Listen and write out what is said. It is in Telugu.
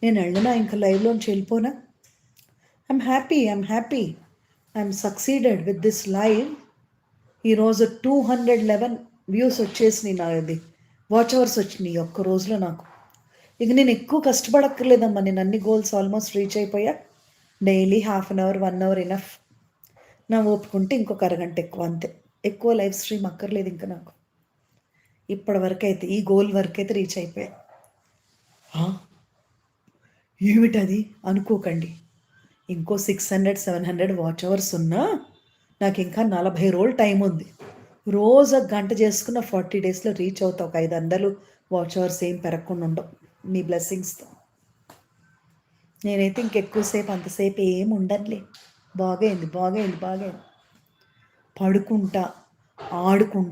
నేను వెళ్ళినా ఇంకా లైవ్లోంచి వెళ్ళిపోనా? I'm happy. I'm succeeded with this live. ఈరోజు 211 వ్యూస్ వచ్చేసినాయి. నాది వాచ్ అవర్స్ వచ్చినాయి ఒక్క రోజులో నాకు. ఇక నేను ఎక్కువ కష్టపడక్కర్లేదమ్మా. నేను అన్ని గోల్స్ ఆల్మోస్ట్ రీచ్ అయిపోయా. Daily half an hour 1 hour enough. నా ఓపుకుంటే ఇంకొక అరగంట ఎక్కువ, అంతే. ఎక్కువ లైవ్ స్ట్రీమ్ అక్కర్లేదు ఇంకా నాకు. ఇప్పటి వరకు అయితే ఈ గోల్ వరకు అయితే రీచ్ అయిపోయా. ఏమిటది అనుకోకండి. ఇంకో 600-700 వాచ్ అవర్స్ ఉన్నా నాకు ఇంకా 40 రోజులు టైం ఉంది. రోజు గంట చేసుకున్న 40 డేస్లో రీచ్ అవుతా. ఒక 500 వాచ్ అవర్స్ ఏం పెరగకుండా ఉండవు మీ బ్లెస్సింగ్స్తో. నేనైతే ఇంకెక్కువసేపు అంతసేపు ఏం ఉండనులే. బాగైంది. పడుకుంటా, ఆడుకుంటా.